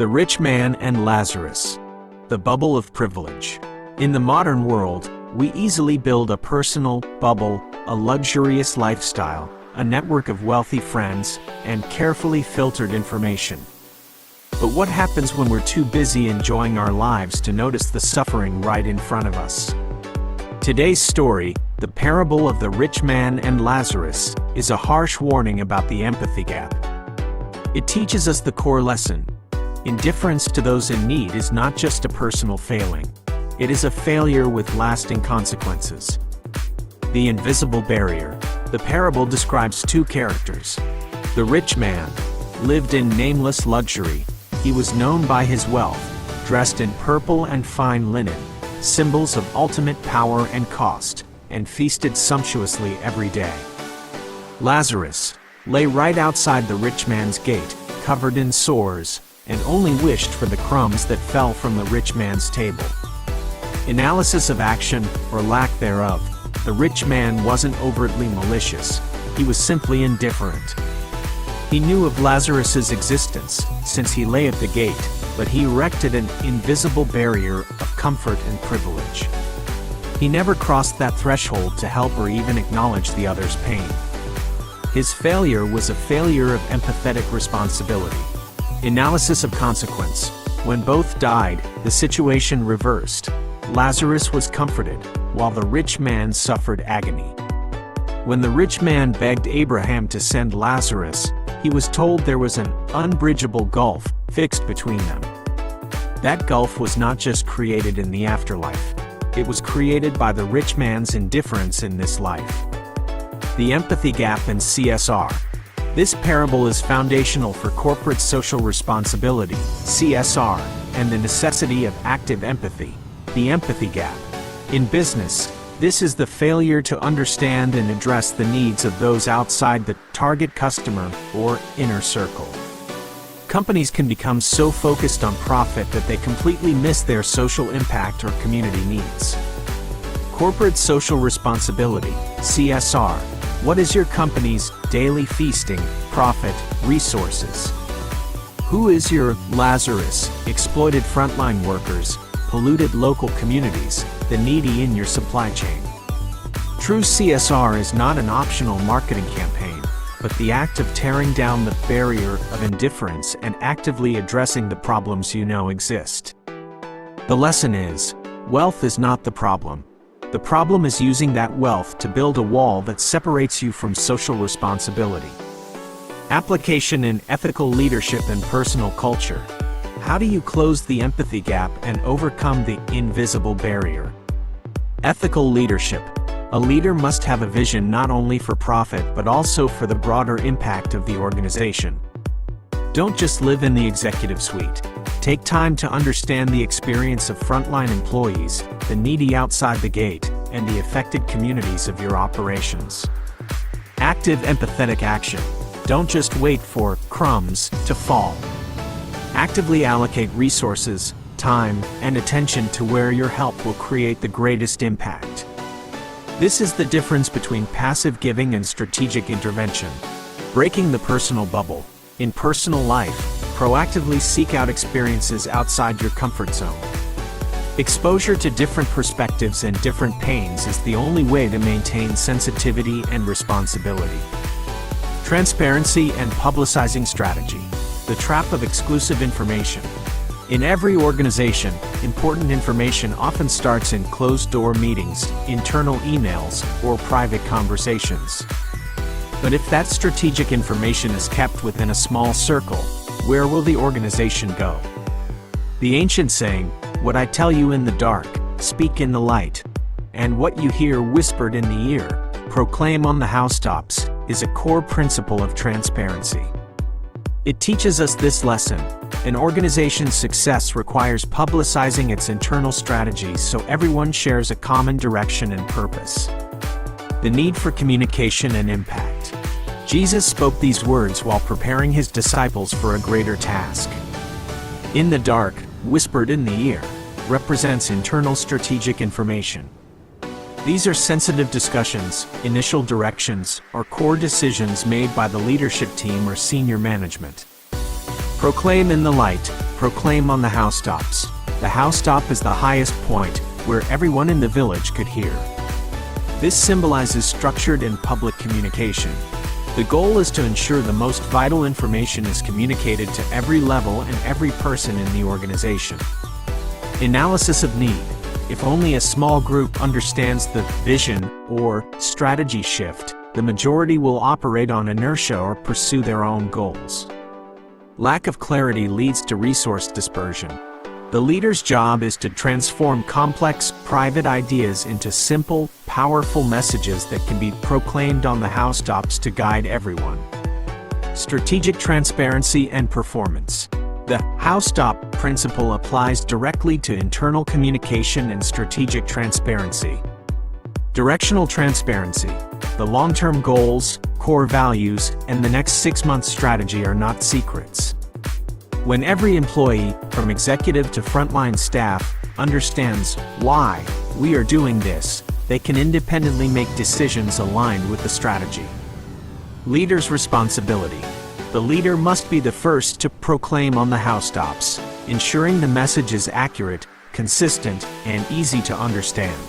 The Rich Man and Lazarus. The bubble of privilege. In the modern world, we easily build a personal bubble, a luxurious lifestyle, a network of wealthy friends, and carefully filtered information. But what happens when we're too busy enjoying our lives to notice the suffering right in front of us? Today's story, the parable of the rich man and Lazarus, is a harsh warning about the empathy gap. It teaches us the core lesson. Indifference to those in need is not just a personal failing. It is a failure with lasting consequences. The invisible barrier. The parable describes two characters. The rich man lived in nameless luxury. He was known by his wealth, dressed in purple and fine linen, symbols of ultimate power and cost, and feasted sumptuously every day. Lazarus lay right outside the rich man's gate, covered in sores, and only wished for the crumbs that fell from the rich man's table. Analysis of action, or lack thereof. The rich man wasn't overtly malicious. He was simply indifferent. He knew of Lazarus's existence, since he lay at the gate, but he erected an invisible barrier of comfort and privilege. He never crossed that threshold to help or even acknowledge the other's pain. His failure was a failure of empathetic responsibility. Analysis of consequence. When both died, the situation reversed. Lazarus was comforted, while the rich man suffered agony. When the rich man begged Abraham to send Lazarus, he was told there was an unbridgeable gulf fixed between them. That gulf was not just created in the afterlife. It was created by the rich man's indifference in this life. The empathy gap in CSR. This parable is foundational for corporate social responsibility, CSR, and the necessity of active empathy, the empathy gap. In business, this is the failure to understand and address the needs of those outside the target customer or inner circle. Companies can become so focused on profit that they completely miss their social impact or community needs. Corporate social responsibility, CSR. What is your company's daily feasting, profit, resources? Who is your Lazarus? Exploited frontline workers, polluted local communities, the needy in your supply chain. True CSR is not an optional marketing campaign, but the act of tearing down the barrier of indifference and actively addressing the problems you know exist. The lesson is, wealth is not the problem. The problem is using that wealth to build a wall that separates you from social responsibility. Application in ethical leadership and personal culture. How do you close the empathy gap and overcome the invisible barrier? Ethical leadership. A leader must have a vision not only for profit but also for the broader impact of the organization. Don't just live in the executive suite. Take time to understand the experience of frontline employees, the needy outside the gate, and the affected communities of your operations. Active empathetic action. Don't just wait for crumbs to fall. Actively allocate resources, time, and attention to where your help will create the greatest impact. This is the difference between passive giving and strategic intervention. Breaking the personal bubble. In personal life, proactively seek out experiences outside your comfort zone. Exposure to different perspectives and different pains is the only way to maintain sensitivity and responsibility. Transparency and publicizing strategy. The trap of exclusive information. In every organization, important information often starts in closed-door meetings, internal emails, or private conversations. But if that strategic information is kept within a small circle, where will the organization go? The ancient saying, "What I tell you in the dark, speak in the light," and "what you hear whispered in the ear, proclaim on the housetops," is a core principle of transparency. It teaches us this lesson. An organization's success requires publicizing its internal strategies so everyone shares a common direction and purpose. The need for communication and impact. Jesus spoke these words while preparing his disciples for a greater task. In the dark, whispered in the ear, represents internal strategic information. These are sensitive discussions, initial directions, or core decisions made by the leadership team or senior management. Proclaim in the light, Proclaim on the housetops. The housetop is the highest point, where everyone in the village could hear. This symbolizes structured and public communication. The goal is to ensure the most vital information is communicated to every level and every person in the organization. Analysis of need. If only a small group understands the vision or strategy shift, the majority will operate on inertia or pursue their own goals. Lack of clarity leads to resource dispersion. The leader's job is to transform complex, private ideas into simple, powerful messages that can be proclaimed on the housetops to guide everyone. Strategic transparency and performance. The housetop principle applies directly to internal communication and strategic transparency. Directional transparency. The long-term goals, core values, and the next 6-month strategy are not secrets. When every employee, from executive to frontline staff, understands why we are doing this, they can independently make decisions aligned with the strategy. Leader's responsibility. The leader must be the first to proclaim on the housetops, ensuring the message is accurate, consistent, and easy to understand.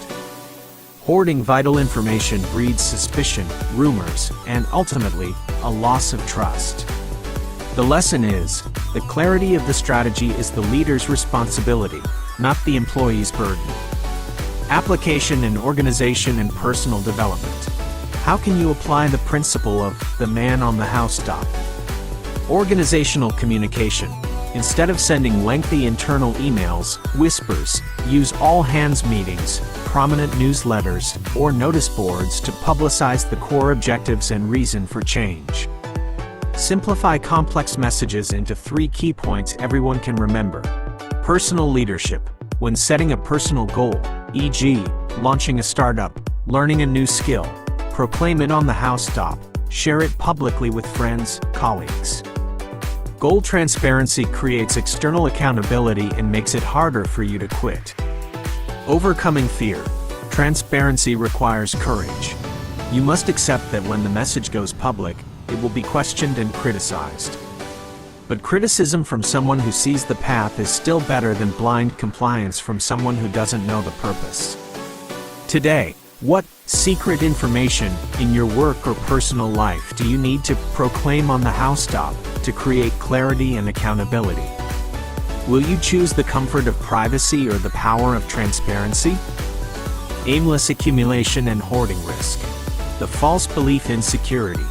Hoarding vital information breeds suspicion, rumors, and ultimately, a loss of trust. The lesson is, the clarity of the strategy is the leader's responsibility, not the employee's burden. Application in organization and personal development. How can you apply the principle of the man on the housetop? Organizational communication. Instead of sending lengthy internal emails, whispers, use all-hands meetings, prominent newsletters, or notice boards to publicize the core objectives and reason for change. Simplify complex messages into 3 key points everyone can remember. Personal leadership. When setting a personal goal, e.g., launching a startup, learning a new skill, proclaim it on the housetop, share it publicly with friends, colleagues. Goal transparency creates external accountability and makes it harder for you to quit. Overcoming fear. Transparency requires courage. You must accept that when the message goes public, it will be questioned and criticized. But criticism from someone who sees the path is still better than blind compliance from someone who doesn't know the purpose. Today, what secret information in your work or personal life do you need to proclaim on the housetop to create clarity and accountability? Will you choose the comfort of privacy or the power of transparency? Aimless accumulation and hoarding risk. The false belief in security.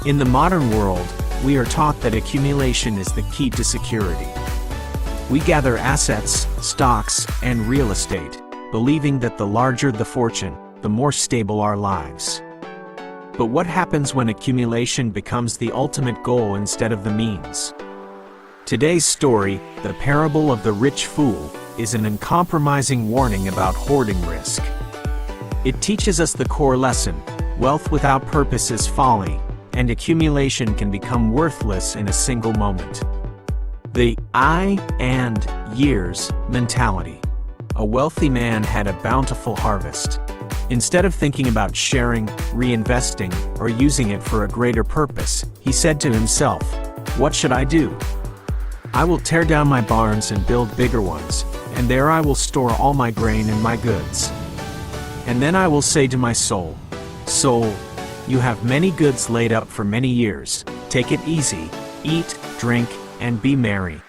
In the modern world, we are taught that accumulation is the key to security. We gather assets, stocks, and real estate, believing that the larger the fortune, the more stable our lives. But what happens when accumulation becomes the ultimate goal instead of the means? Today's story, The Parable of the Rich Fool, is an uncompromising warning about hoarding risk. It teaches us the core lesson: wealth without purpose is folly, and accumulation can become worthless in a single moment. The I and years mentality. A wealthy man had a bountiful harvest. Instead of thinking about sharing, reinvesting, or using it for a greater purpose, he said to himself, "What should I do? I will tear down my barns and build bigger ones, and there I will store all my grain and my goods. And then I will say to my soul, 'Soul, you have many goods laid up for many years. Take it easy, eat, drink, and be merry.'"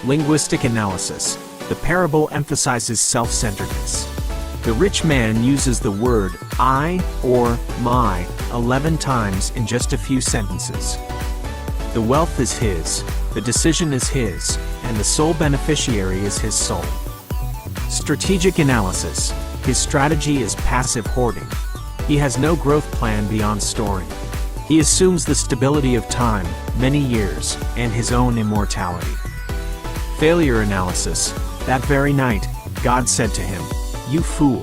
Linguistic analysis. The parable emphasizes self-centeredness. The rich man uses the word I or my 11 times in just a few sentences. The wealth is his, the decision is his, and the sole beneficiary is his soul. Strategic analysis. His strategy is passive hoarding. He has no growth plan beyond storing. He assumes the stability of time, many years, and his own immortality. Failure analysis. That very night, God said to him, "You fool.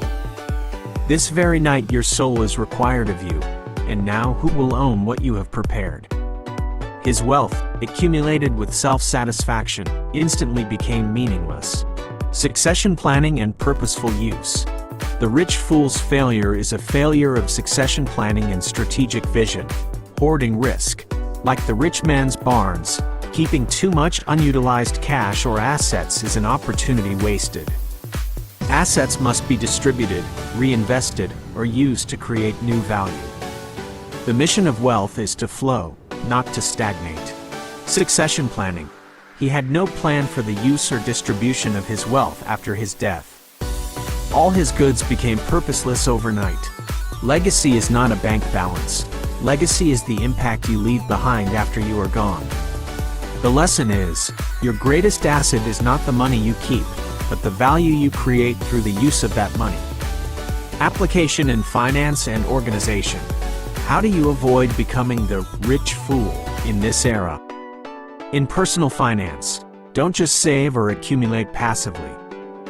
This very night your soul is required of you, and now who will own what you have prepared?" His wealth, accumulated with self-satisfaction, instantly became meaningless. Succession planning and purposeful use. The rich fool's failure is a failure of succession planning and strategic vision. Hoarding risk. Like the rich man's barns, Keeping too much unutilized cash or assets is an opportunity wasted. Assets must be distributed, reinvested, or used to create new value. The mission of wealth is to flow, not to stagnate. Succession planning. He had no plan for the use or distribution of his wealth after his death. All his goods became purposeless overnight. Legacy is not a bank balance. Legacy is the impact you leave behind after you are gone. The lesson is, your greatest asset is not the money you keep, but the value you create through the use of that money. Application in finance and organization. How do you avoid becoming the rich fool in this era? In personal finance, don't just save or accumulate passively.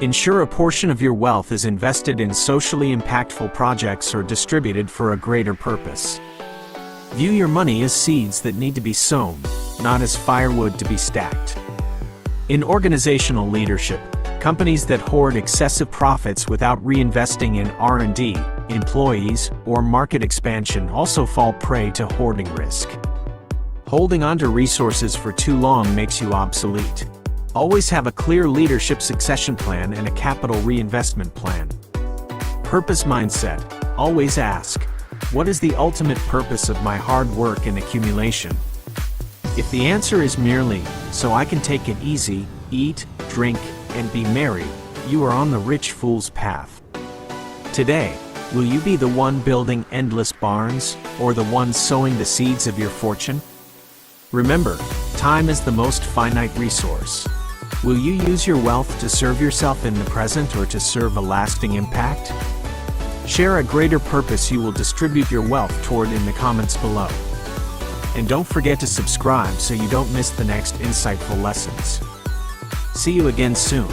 Ensure a portion of your wealth is invested in socially impactful projects or distributed for a greater purpose. View your money as seeds that need to be sown, not as firewood to be stacked. In organizational leadership, companies that hoard excessive profits without reinvesting in R&D, employees, or market expansion also fall prey to hoarding risk. Holding onto resources for too long makes you obsolete. Always have a clear leadership succession plan and a capital reinvestment plan. Purpose mindset. Always ask, what is the ultimate purpose of my hard work and accumulation? If the answer is merely, so I can take it easy, eat, drink, and be merry, you are on the rich fool's path. Today, will you be the one building endless barns, or the one sowing the seeds of your fortune? Remember, time is the most finite resource. Will you use your wealth to serve yourself in the present or to serve a lasting impact? Share a greater purpose you will distribute your wealth toward in the comments below. And don't forget to subscribe so you don't miss the next insightful lessons. See you again soon.